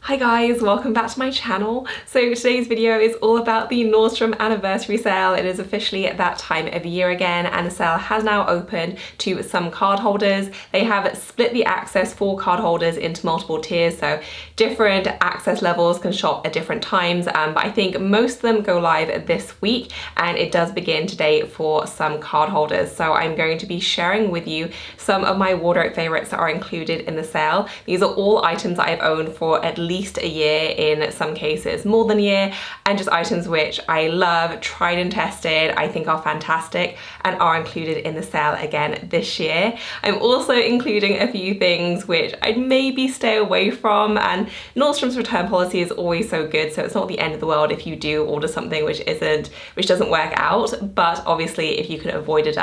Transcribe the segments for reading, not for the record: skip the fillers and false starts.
Hi guys, welcome back to my channel. So today's video is all about the Nordstrom anniversary sale. It is officially at that time of year again, and the sale has now opened to some card holders. They have split the access for card holders into multiple tiers, so different access levels can shop at different times, but I think most of them go live this week, and it does begin today for some card holders. So I'm going to be sharing with you some of my wardrobe favorites that are included in the sale. These are all items I've owned for at least a year, in some cases more than a year, and just items which I love, tried and tested, I think are fantastic, and are included in the sale again this year. I'm also including a few things which I'd maybe stay away from, and Nordstrom's return policy is always so good, so it's not the end of the world if you do order something which doesn't work out, but obviously if you can avoid it,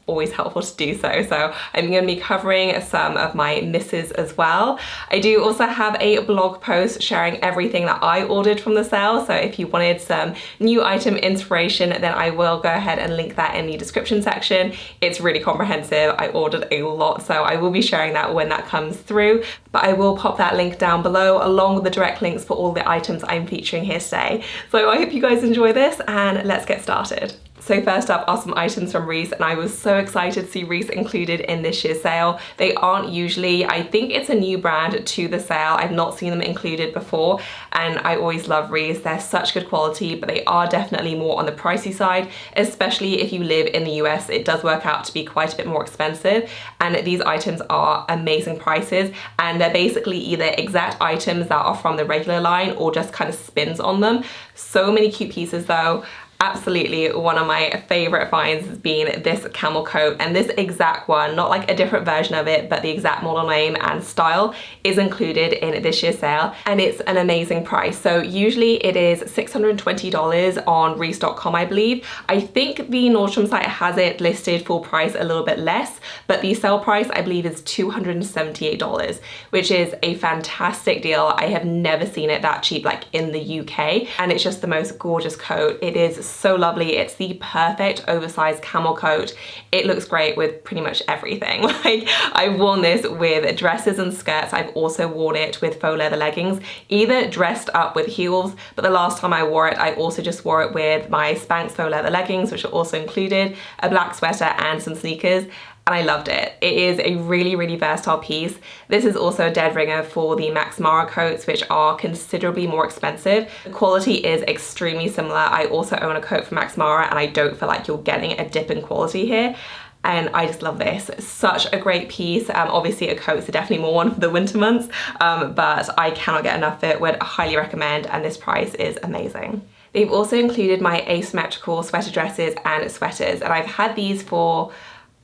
always helpful to do so. So I'm going to be covering some of my misses as well. I do also have a blog post sharing everything that I ordered from the sale, so if you wanted some new item inspiration, then I will go ahead and link that in the description section. It's really comprehensive. I ordered a lot, so I will be sharing that when that comes through, but I will pop that link down below along with the direct links for all the items I'm featuring here today. So I hope you guys enjoy this, and let's get started. So first up are some items from Reese, and I was so excited to see Reese included in this year's sale. They aren't usually, I think it's a new brand to the sale. I've not seen them included before, and I always love Reese. They're such good quality, but they are definitely more on the pricey side, especially if you live in the US. It does work out to be quite a bit more expensive, and these items are amazing prices, and they're basically either exact items that are from the regular line or just kind of spins on them. So many cute pieces though. Absolutely one of my favorite finds has been this camel coat, and this exact one, not like a different version of it, but the exact model name and style is included in this year's sale, and it's an amazing price. So usually it is $620 on Reese.com, I believe. I think the Nordstrom site has it listed full price a little bit less, but the sale price I believe is $278, which is a fantastic deal. I have never seen it that cheap like in the UK, and it's just the most gorgeous coat. It is so lovely. It's the perfect oversized camel coat. It looks great with pretty much everything. Like, I've worn this with dresses and skirts. I've also worn it with faux leather leggings, either dressed up with heels, but the last time I wore it, I also just wore it with my Spanx faux leather leggings, which are also included, a black sweater and some sneakers. And I loved it. It is a really, really versatile piece. This is also a dead ringer for the Max Mara coats, which are considerably more expensive. The quality is extremely similar. I also own a coat from Max Mara, and I don't feel like you're getting a dip in quality here. And I just love this. Such a great piece. Obviously a coat's are definitely more one for the winter months, but I cannot get enough of it. Would highly recommend, and this price is amazing. They've also included my asymmetrical sweater dresses and sweaters, and I've had these for,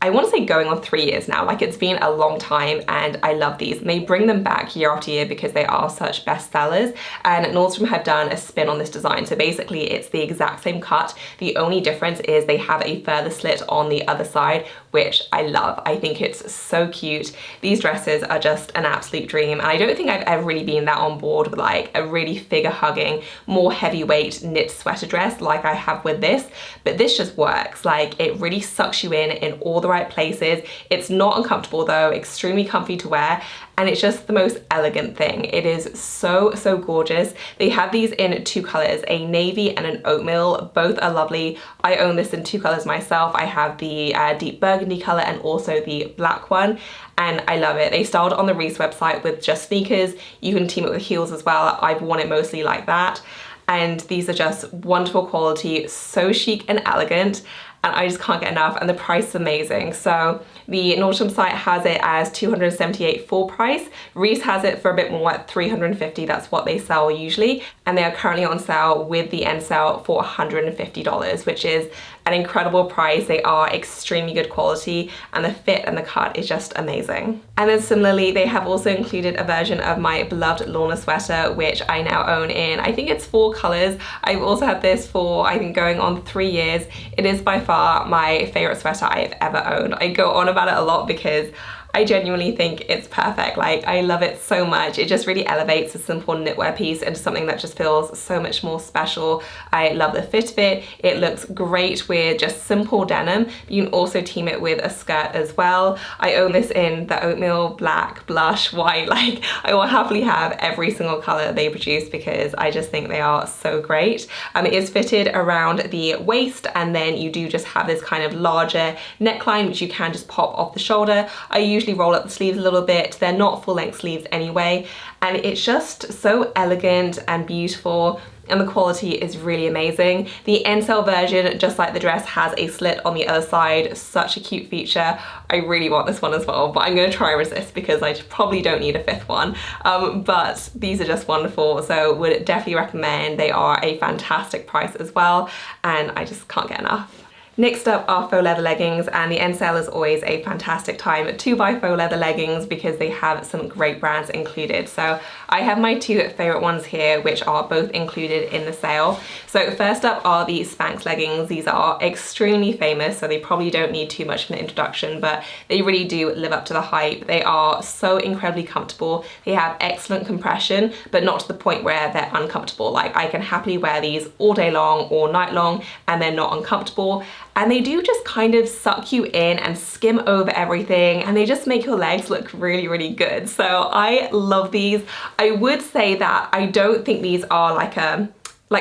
I want to say going on 3 years now. Like, it's been a long time, and I love these. And they bring them back year after year because they are such bestsellers, and Nordstrom have done a spin on this design. So basically it's the exact same cut. The only difference is they have a further slit on the other side, which I love. I think it's so cute. These dresses are just an absolute dream, and I don't think I've ever really been that on board with like a really figure hugging, more heavyweight knit sweater dress like I have with this, but this just works. Like, it really sucks you in all the right places. It's not uncomfortable though, extremely comfy to wear, and it's just the most elegant thing. It is so, so gorgeous. They have these in two colors, a navy and an oatmeal. Both are lovely. I own this in two colors myself. I have the deep burgundy color and also the black one, and I love it. They styled on the Reese website with just sneakers. You can team it with heels as well. I've worn it mostly like that, and these are just wonderful quality, so chic and elegant, and I just can't get enough, and the price is amazing. So the Nordstrom site has it as $278 full price. Reese has it for a bit more at $350. That's what they sell usually, and they are currently on sale with the NSale for $150, which is an incredible price. They are extremely good quality, and the fit and the cut is just amazing. And then similarly, they have also included a version of my beloved Lorna sweater, which I now own in, I think it's 4 colors. I've also had this for, I think, going on 3 years. It is by far my favorite sweater I have ever owned. I go on about it a lot because I genuinely think it's perfect. Like, I love it so much. It just really elevates a simple knitwear piece into something that just feels so much more special. I love the fit of it. It looks great with just simple denim. You can also team it with a skirt as well. I own this in the oatmeal, black, blush, white. Like, I will happily have every single color they produce because I just think they are so great. It is fitted around the waist, and then you do just have this kind of larger neckline which you can just pop off the shoulder. I usually roll up the sleeves a little bit. They're not full length sleeves anyway, and it's just so elegant and beautiful, and the quality is really amazing. The NSale version, just like the dress, has a slit on the other side. Such a cute feature. I really want this one as well, but I'm gonna try and resist because I probably don't need a fifth one. But these are just wonderful, so would definitely recommend. They are a fantastic price as well, and I just can't get enough. Next up are faux leather leggings, and the NSale is always a fantastic time to buy faux leather leggings because they have some great brands included. So I have my two favorite ones here, which are both included in the sale. So first up are the Spanx leggings. These are extremely famous, so they probably don't need too much of an introduction, but they really do live up to the hype. They are so incredibly comfortable. They have excellent compression, but not to the point where they're uncomfortable. Like, I can happily wear these all day long, all night long, and they're not uncomfortable. And they do just kind of suck you in and skim over everything, and they just make your legs look really, really good. So I love these. I would say that I don't think these are like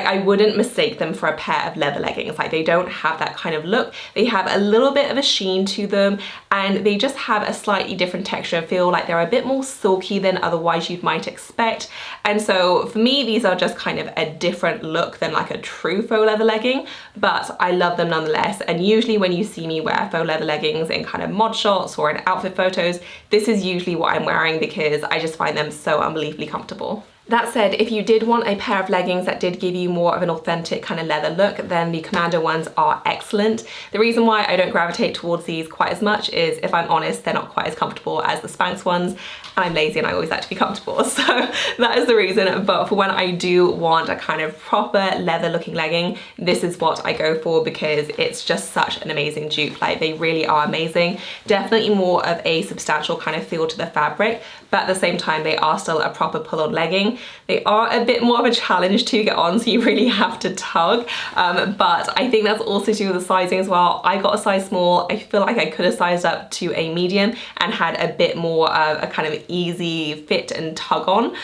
I wouldn't mistake them for a pair of leather leggings. Like, they don't have that kind of look. They have a little bit of a sheen to them, and they just have a slightly different texture. I feel like they're a bit more silky than otherwise you might expect. And so for me, these are just kind of a different look than like a true faux leather legging, but I love them nonetheless. And usually when you see me wear faux leather leggings in kind of mod shots or in outfit photos, this is usually what I'm wearing because I just find them so unbelievably comfortable. That said, if you did want a pair of leggings that did give you more of an authentic kind of leather look, then the Commando ones are excellent. The reason why I don't gravitate towards these quite as much is, if I'm honest, they're not quite as comfortable as the Spanx ones, and I'm lazy and I always like to be comfortable. So that is the reason. But for when I do want a kind of proper leather looking legging, this is what I go for because it's just such an amazing dupe. Like, they really are amazing. Definitely more of a substantial kind of feel to the fabric, but at the same time, they are still a proper pull-on legging. They are a bit more of a challenge to get on, so you really have to tug, but I think that's also to do with the sizing as well. I got a size small. I feel like I could have sized up to a medium and had a bit more of a kind of easy fit and tug on,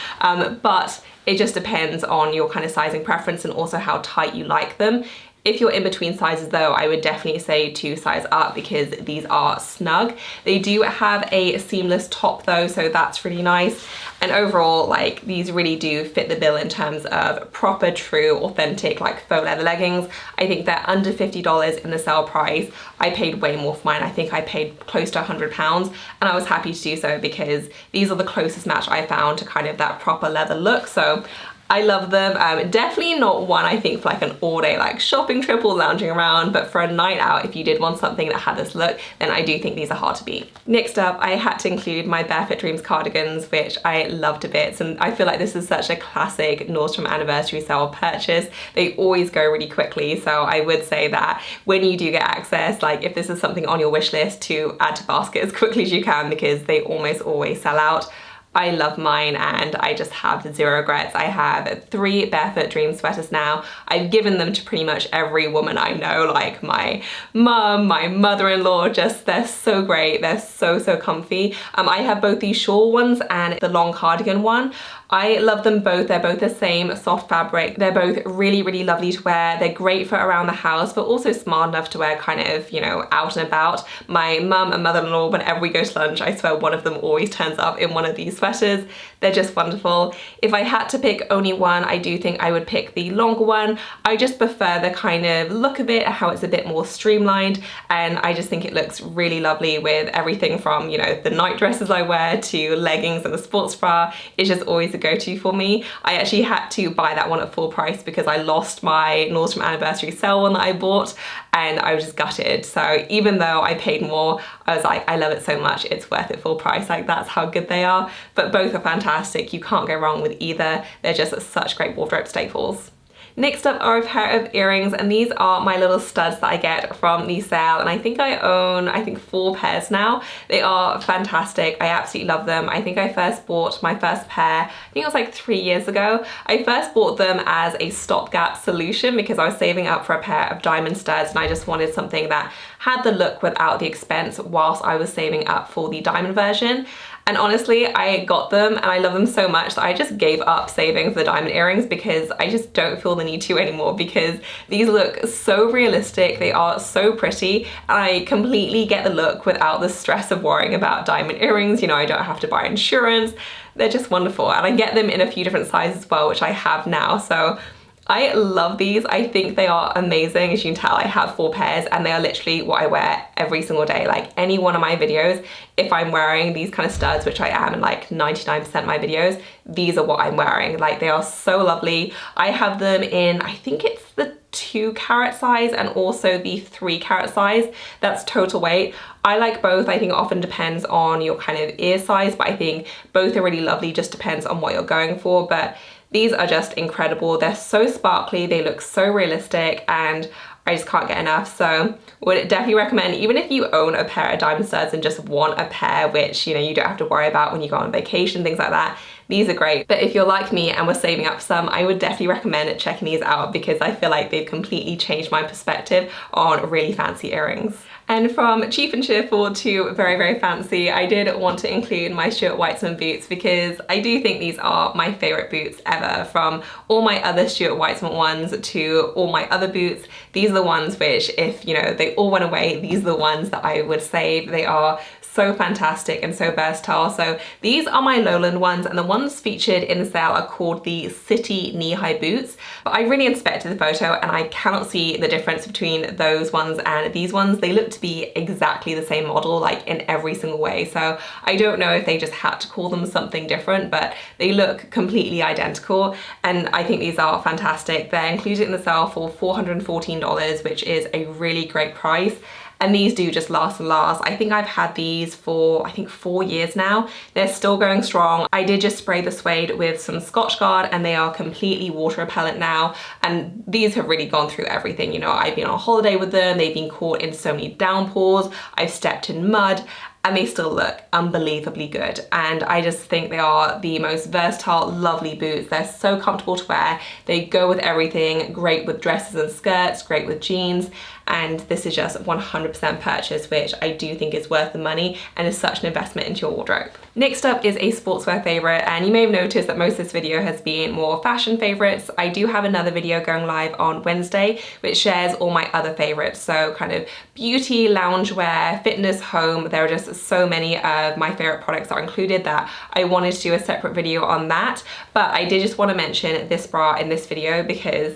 but it just depends on your kind of sizing preference and also how tight you like them. If you're in between sizes though, I would definitely say to size up because these are snug. They do have a seamless top though, so that's really nice. And overall, like, these really do fit the bill in terms of proper, true, authentic, like, faux leather leggings. I think they're under $50 in the sale price. I paid way more for mine. I think I paid close to £100, and I was happy to do so because these are the closest match I found to kind of that proper leather look. So I love them. Definitely not one I think for like an all-day like shopping trip or lounging around, but for a night out, if you did want something that had this look, then I do think these are hard to beat. Next up, I had to include my Barefoot Dreams cardigans, which I love to bits, and I feel like this is such a classic Nordstrom anniversary sale purchase. They always go really quickly, so I would say that when you do get access, like, if this is something on your wish list, to add to basket as quickly as you can because they almost always sell out. I love mine and I just have zero regrets. I have 3 Barefoot Dream sweaters now. I've given them to pretty much every woman I know, like my mum, my mother-in-law, just they're so great. They're so, so comfy. I have both the shawl ones and the long cardigan one. I love them both. They're both the same soft fabric. They're both really, really lovely to wear. They're great for around the house, but also smart enough to wear kind of, you know, out and about. My mum and mother-in-law, whenever we go to lunch, I swear one of them always turns up in one of these sweaters. They're just wonderful. If I had to pick only one, I do think I would pick the longer one. I just prefer the kind of look of it, how it's a bit more streamlined, and I just think it looks really lovely with everything from, you know, the night dresses I wear to leggings and the sports bra. It's just always a go-to for me. I actually had to buy that one at full price because I lost my Nordstrom anniversary sale one that I bought, and I was just gutted. So even though I paid more, I was like, I love it so much, it's worth it full price. Like, that's how good they are. But both are fantastic. You can't go wrong with either. They're just such great wardrobe staples. Next up are a pair of earrings, and these are my little studs that I get from NSale, and I think I own 4 pairs now. They are fantastic. I absolutely love them. I think I first bought my first pair, I think it was like 3 years ago. I first bought them as a stopgap solution because I was saving up for a pair of diamond studs and I just wanted something that had the look without the expense whilst I was saving up for the diamond version. And honestly, I got them and I love them so much that I just gave up saving for the diamond earrings because I just don't feel the need to anymore, because these look so realistic, they are so pretty, and I completely get the look without the stress of worrying about diamond earrings. You know, I don't have to buy insurance. They're just wonderful, and I get them in a few different sizes as well, which I have now, so I love these. I think they are amazing. As you can tell, I have 4 pairs and they are literally what I wear every single day. Like any one of my videos, if I'm wearing these kind of studs, which I am in like 99% of my videos, these are what I'm wearing. Like they are so lovely. I have them in, I think it's the 2 carat size and also the 3 carat size. That's total weight. I like both. I think it often depends on your kind of ear size, but I think both are really lovely. Just depends on what you're going for. But these are just incredible. They're so sparkly, they look so realistic, and I just can't get enough. So would definitely recommend, even if you own a pair of diamond studs and just want a pair which, you know, you don't have to worry about when you go on vacation, things like that, these are great. But if you're like me and we're saving up some, I would definitely recommend checking these out because I feel like they've completely changed my perspective on really fancy earrings. And from cheap and cheerful to very, very fancy, I did want to include my Stuart Weitzman boots because I do think these are my favorite boots ever. From all my other Stuart Weitzman ones to all my other boots, these are the ones which, if you know they all went away, these are the ones that I would save. They are so fantastic and so versatile. So these are my lowland ones, and the ones featured in the sale are called the City knee-high boots. But I really inspected the photo and I cannot see the difference between those ones and these ones. They look to be exactly the same model, like in every single way. So I don't know if they just had to call them something different, but they look completely identical. And I think these are fantastic. They're included in the sale for $414, which is a really great price. And these do just last and last. I think I've had these for, I think 4 years now. They're still going strong. I did just spray the suede with some Scotchgard and they are completely water repellent now. And these have really gone through everything. You know, I've been on holiday with them. They've been caught in so many downpours. I've stepped in mud, and they still look unbelievably good. And I just think they are the most versatile, lovely boots. They're so comfortable to wear. They go with everything, great with dresses and skirts, great with jeans. And this is just 100% purchase, which I do think is worth the money and is such an investment into your wardrobe. Next up is a sportswear favorite, and you may have noticed that most of this video has been more fashion favorites. I do have another video going live on Wednesday, which shares all my other favorites. So kind of beauty, loungewear, fitness, home. There are just so many of my favorite products that are included that I wanted to do a separate video on that. But I did just want to mention this bra in this video because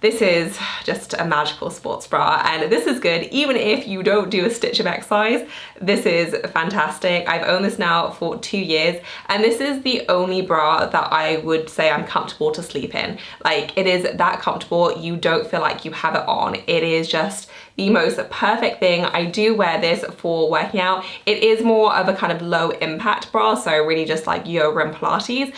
this is just a magical sports bra, and this is good even if you don't do a stitch of exercise. This is fantastic. I've owned this now for 2 years, and this is the only bra that I would say I'm comfortable to sleep in. Like, it is that comfortable, you don't feel like you have it on. It is just the most perfect thing. I do wear this for working out. It is more of a kind of low impact bra, so really just like yoga and Pilates,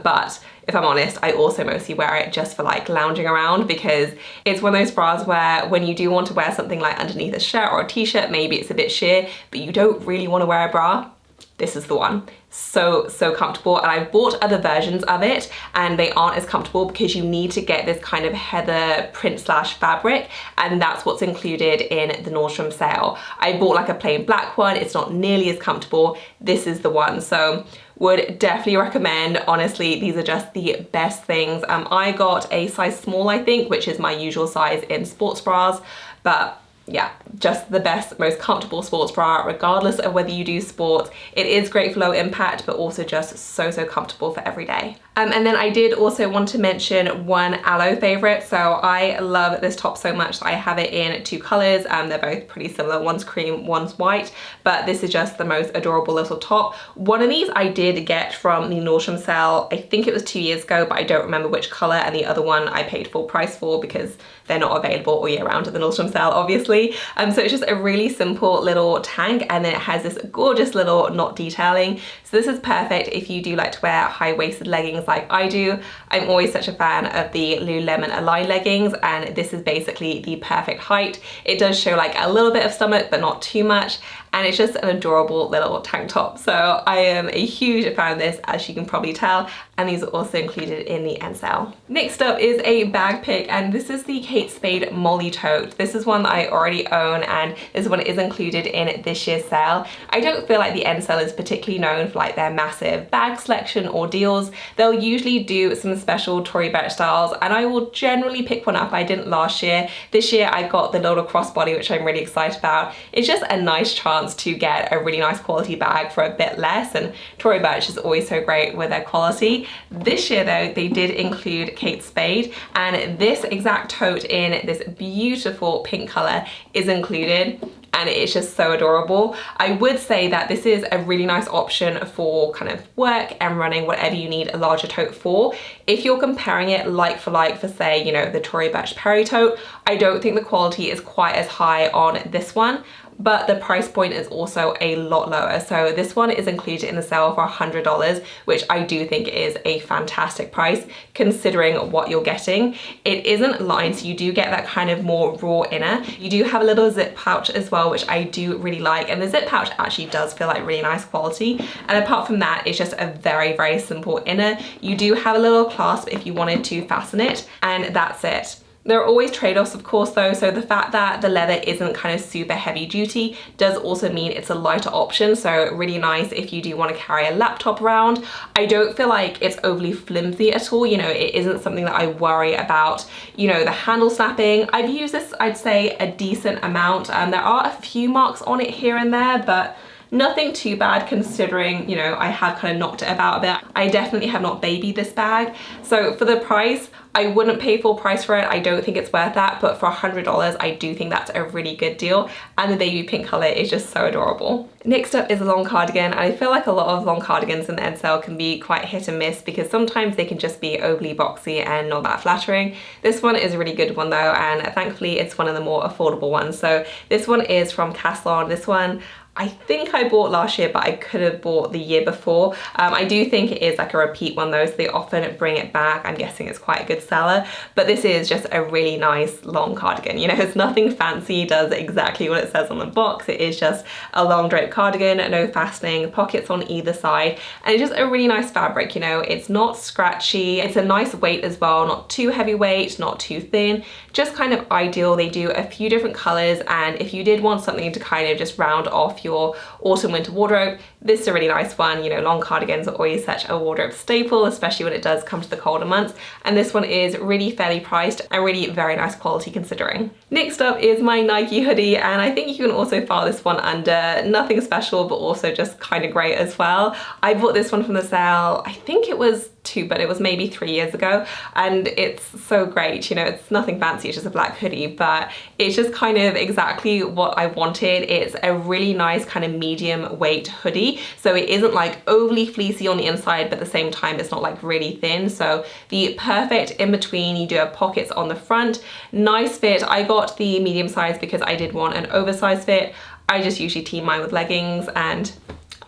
but if I'm honest, I also mostly wear it just for like lounging around, because it's one of those bras where when you do want to wear something like underneath a shirt or a t-shirt, maybe it's a bit sheer, but you don't really want to wear a bra, this is the one. So comfortable. And I've bought other versions of it and they aren't as comfortable because you need to get this kind of heather print slash fabric, and that's what's included in the Nordstrom sale. I bought like a plain black one. It's not nearly as comfortable. This is the one. So would definitely recommend. Honestly, these are just the best things. I got a size small, I think, which is my usual size in sports bras, but yeah, just the best, most comfortable sports bra, regardless of whether you do sports. It is great for low impact, but also just so comfortable for every day. And then I did also want to mention one aloe favorite. So I love this top so much that I have it in 2 colors. They're both pretty similar. One's cream, one's white, but this is just the most adorable little top. One of these I did get from the Nordstrom sale. I think it was 2 years ago, but I don't remember which color. And the other one I paid full price for because they're not available all year round at the Nordstrom sale, obviously. So it's just a really simple little tank, and then it has this gorgeous little knot detailing. So this is perfect if you do like to wear high-waisted leggings like I do. I'm always such a fan of the Lululemon Align leggings, and this is basically the perfect height. It does show like a little bit of stomach, but not too much, and it's just an adorable little tank top. So I am a huge fan of this, as you can probably tell, and these are also included in the NSale. Next up is a bag pick, and this is the Kate Spade Molly Tote. This is one that I already own, and this one is included in this year's sale. I don't feel like the NSale is particularly known for like their massive bag selection or deals. They'll usually do some special Tory Burch styles, and I will generally pick one up. I didn't last year. This year I got the little crossbody, which I'm really excited about. It's just a nice chance to get a really nice quality bag for a bit less, and Tory Burch is always so great with their quality. This year though, they did include Kate Spade, and this exact tote in this beautiful pink color is included, and it's just so adorable. I would say that this is a really nice option for kind of work and running, whatever you need a larger tote for. If you're comparing it like for say, you know, the Tory Burch Perry tote, I don't think the quality is quite as high on this one, but the price point is also a lot lower. So this one is included in the sale for $100, which I do think is a fantastic price considering what you're getting. It isn't lined, so you do get that kind of more raw inner. You do have a little zip pouch as well, which I do really like, and the zip pouch actually does feel like really nice quality. And apart from that, it's just a very, very simple inner. You do have a little clasp if you wanted to fasten it, and that's it. There are always trade-offs, of course, though, so the fact that the leather isn't kind of super heavy duty does also mean it's a lighter option, so really nice if you do want to carry a laptop around. I don't feel like it's overly flimsy at all, you know, it isn't something that I worry about, you know, the handle snapping. I've used this, I'd say, a decent amount. There are a few marks on it here and there, but nothing too bad considering, you know, I have kind of knocked it about a bit. I definitely have not babied this bag. So for the price, I wouldn't pay full price for it. I don't think it's worth that, but for $100, I do think that's a really good deal. And the baby pink color is just so adorable. Next up is a long cardigan. I feel like a lot of long cardigans in the NSale can be quite hit and miss because sometimes they can just be overly boxy and not that flattering. This one is a really good one though, and thankfully it's one of the more affordable ones. So this one is from Camel. This one I think I bought last year, but I could have bought the year before. I do think it is like a repeat one though, so they often bring it back. I'm guessing it's quite a good seller, but this is just a really nice long cardigan. You know, it's nothing fancy, does exactly what it says on the box. It is just a long draped cardigan, no fastening, pockets on either side, and it's just a really nice fabric. You know, it's not scratchy, it's a nice weight as well, not too heavyweight, not too thin, just kind of ideal. They do a few different colors, and if you did want something to kind of just round off your autumn winter wardrobe, this is a really nice one. You know, long cardigans are always such a wardrobe staple, especially when it does come to the colder months, and this one is really fairly priced and really very nice quality considering. Next up is my Nike hoodie, and I think you can also file this one under nothing special, but also just kind of great as well. I bought this one from the sale, I think it was but it was maybe 3 years ago, and it's so great. You know, it's nothing fancy, it's just a black hoodie, but it's just kind of exactly what I wanted. It's a really nice kind of medium weight hoodie, so it isn't like overly fleecy on the inside, but at the same time it's not like really thin, so the perfect in between. You do have pockets on the front, nice fit. I got the medium size because I did want an oversized fit. I just usually team mine with leggings, and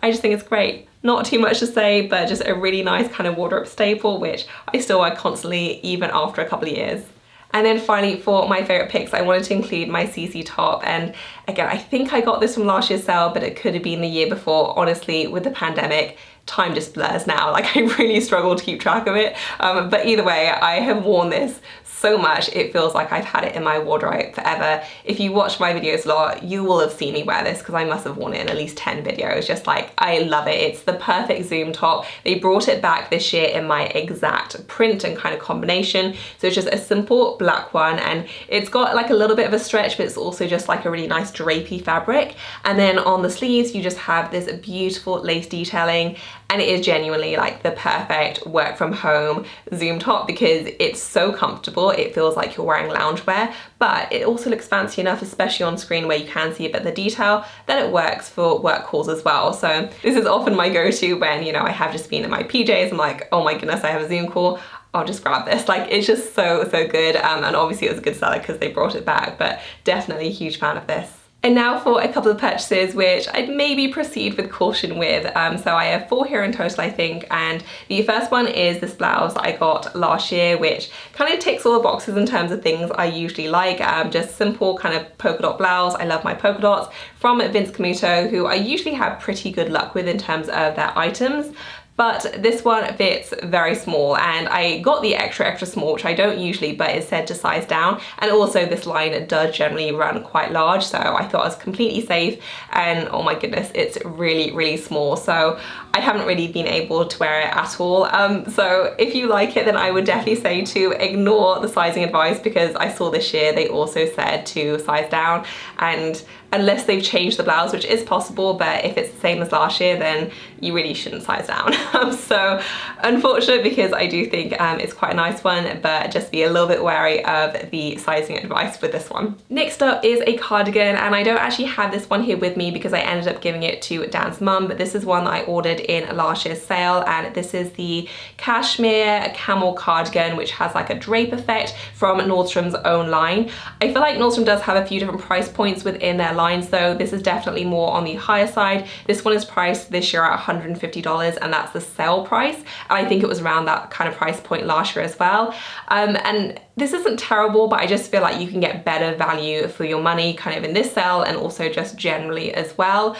I just think it's great. Not too much to say, but just a really nice kind of wardrobe staple, which I still wear constantly even after a couple of years. And then finally, for my favorite picks, I wanted to include my CC top. And again, I think I got this from last year's sale, but it could have been the year before. Honestly, with the pandemic, time just blurs now. Like, I really struggle to keep track of it. But either way, I have worn this so much, it feels like I've had it in my wardrobe forever. If you watch my videos a lot, you will have seen me wear this because I must have worn it in at least 10 videos. Just like, I love it. It's the perfect zoom top. They brought it back this year in my exact print and kind of combination. So it's just a simple black one, and it's got like a little bit of a stretch, but it's also just like a really nice drapey fabric. And then on the sleeves, you just have this beautiful lace detailing, and it is genuinely like the perfect work from home zoom top because it's so comfortable. It feels like you're wearing loungewear, but it also looks fancy enough, especially on screen where you can see a bit of the detail, that it works for work calls as well. So this is often my go-to when, you know, I have just been in my PJs, I'm like, oh my goodness, I have a Zoom call, I'll just grab this. Like, it's just so good. And obviously it was a good seller because they brought it back, but definitely a huge fan of this. And now for a couple of purchases which I'd maybe proceed with caution with. So I have 4 here in total, I think, and the first one is this blouse that I got last year, which kind of ticks all the boxes in terms of things I usually like. Just simple kind of polka dot blouse. I love my polka dots from Vince Camuto, who I usually have pretty good luck with in terms of their items. But this one fits very small, and I got the extra small, which I don't usually, but it's said to size down. And also this line does generally run quite large, so I thought I was completely safe. And oh my goodness, it's really small. So I haven't really been able to wear it at all. So if you like it, then I would definitely say to ignore the sizing advice, because I saw this year they also said to size down, and unless they've changed the blouse, which is possible, but if it's the same as last year, then you really shouldn't size down. So unfortunate, because I do think it's quite a nice one, but just be a little bit wary of the sizing advice with this one. Next up is a cardigan, and I don't actually have this one here with me because I ended up giving it to Dan's mum, but this is one that I ordered in last year's sale, and this is the Cashmere Camel cardigan, which has like a drape effect from Nordstrom's own line. I feel like Nordstrom does have a few different price points within their lines though. This is definitely more on the higher side. This one is priced this year at $150, and that's the sale price. And I think it was around that kind of price point last year as well. And this isn't terrible, but I just feel like you can get better value for your money kind of in this sale, and also just generally as well.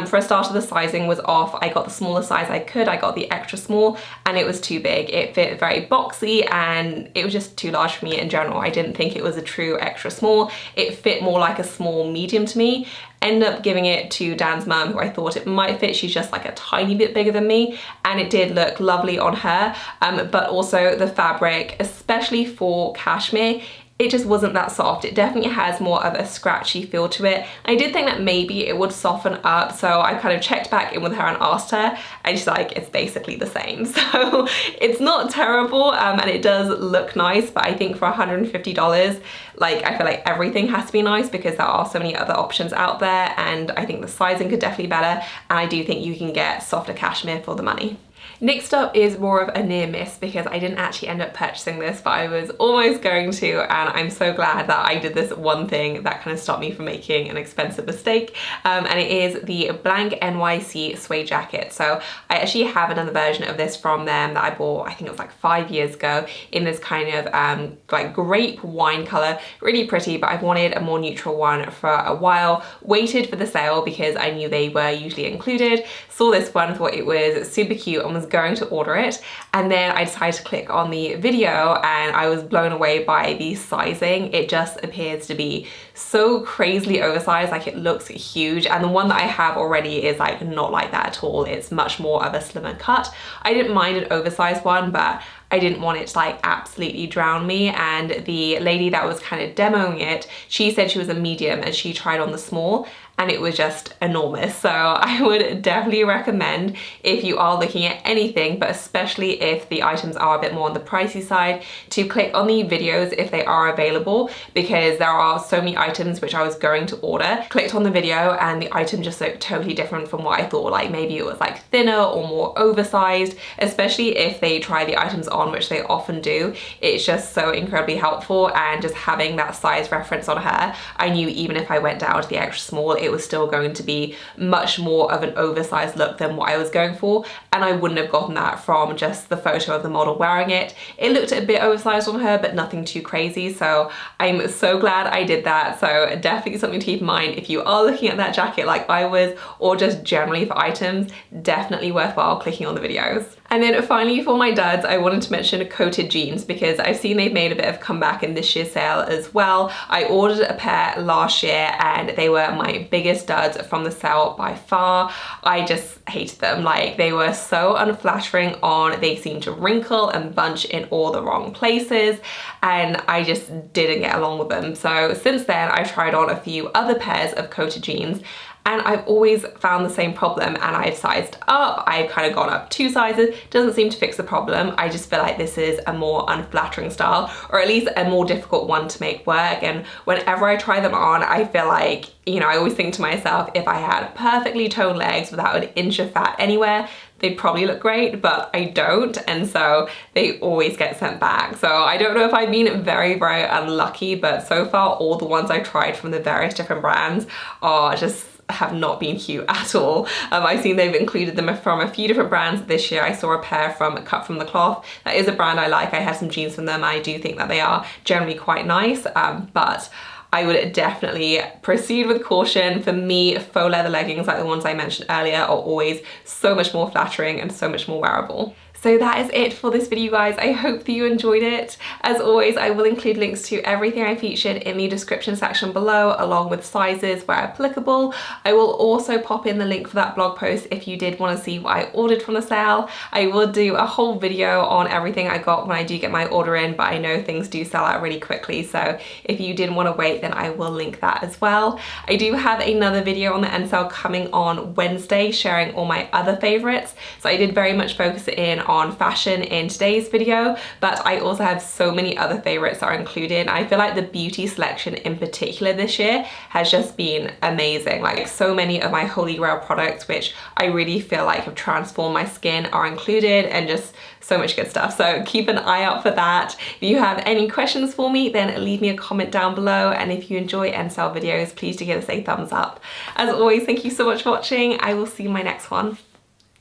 For a starter, the sizing was off. I got the smallest size I could. I got the extra small, and it was too big. It fit very boxy, and it was just too large for me in general. I didn't think it was a true extra small. It fit more like a small medium to me. Ended up giving it to Dan's mum, who I thought it might fit. She's just like a tiny bit bigger than me, and it did look lovely on her. But also the fabric, especially for cashmere, it just wasn't that soft. It definitely has more of a scratchy feel to it. I did think that maybe it would soften up, so I kind of checked back in with her and asked her, and she's like, it's basically the same. So it's not terrible, and it does look nice, but I think for $150, like, I feel like everything has to be nice because there are so many other options out there, and I think the sizing could definitely be better, and I do think you can get softer cashmere for the money. Next up is more of a near miss, because I didn't actually end up purchasing this, but I was almost going to, and I'm so glad that I did this one thing that kind of stopped me from making an expensive mistake, and it is the blank NYC suede jacket. So I actually have another version of this from them that I bought, I think it was like 5 years ago, in this kind of like grape wine color, really pretty, but I've wanted a more neutral one for a while. Waited for the sale because I knew they were usually included, saw this one, thought it was super cute, and was going to order it, and then I decided to click on the video, and I was blown away by the sizing. It just appears to be so crazily oversized, like it looks huge, and the one that I have already is like not like that at all. It's much more of a slimmer cut. I didn't mind an oversized one, but I didn't want it to like absolutely drown me, and the lady that was kind of demoing it, she said she was a medium and she tried on the small, and it was just enormous. So I would definitely recommend, if you are looking at anything, but especially if the items are a bit more on the pricey side, to click on the videos if they are available, because there are so many items which I was going to order. Clicked on the video and the item just looked totally different from what I thought. Like maybe it was like thinner or more oversized, especially if they try the items on, which they often do. It's just so incredibly helpful, and just having that size reference on her, I knew even if I went down to the extra small, it was still going to be much more of an oversized look than what I was going for, and I wouldn't have gotten that from just the photo of the model wearing it. It looked a bit oversized on her, but nothing too crazy, so I'm so glad I did that. So definitely something to keep in mind if you are looking at that jacket like I was, or just generally for items, definitely worthwhile clicking on the videos. And then finally for my duds, I wanted to mention coated jeans, because I've seen they've made a bit of comeback in this year's sale as well. I ordered a pair last year and they were my biggest duds from the sale by far. I just hated them. Like, they were so unflattering on, they seemed to wrinkle and bunch in all the wrong places, and I just didn't get along with them. So since then I've tried on a few other pairs of coated jeans, and I've always found the same problem, and I've sized up, I've kind of gone up 2 sizes, doesn't seem to fix the problem. I just feel like this is a more unflattering style, or at least a more difficult one to make work, and whenever I try them on, I feel like, you know, I always think to myself, if I had perfectly toned legs without an inch of fat anywhere, they'd probably look great, but I don't, and so they always get sent back. So I don't know if I've been very, very unlucky, but so far all the ones I've tried from the various different brands are just have not been cute at all. I've seen they've included them from a few different brands this year. I saw a pair from Cut From The Cloth. That is a brand I like. I have some jeans from them. I do think that they are generally quite nice, but I would definitely proceed with caution. For me, faux leather leggings like the ones I mentioned earlier are always so much more flattering and so much more wearable. So that is it for this video, guys. I hope that you enjoyed it. As always, I will include links to everything I featured in the description section below, along with sizes where applicable. I will also pop in the link for that blog post if you did want to see what I ordered from the sale. I will do a whole video on everything I got when I do get my order in, but I know things do sell out really quickly, so if you didn't want to wait, then I will link that as well. I do have another video on the NSale coming on Wednesday, sharing all my other favorites. So I did very much focus in on fashion in today's video, but I also have so many other favorites that are included. I feel like the beauty selection in particular this year has just been amazing. Like, so many of my holy grail products, which I really feel like have transformed my skin, are included, and just so much good stuff. So keep an eye out for that. If you have any questions for me, then leave me a comment down below, and if you enjoy NSale videos, please do give us a thumbs up. As always, thank you so much for watching. I will see you in my next one.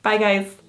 Bye, guys.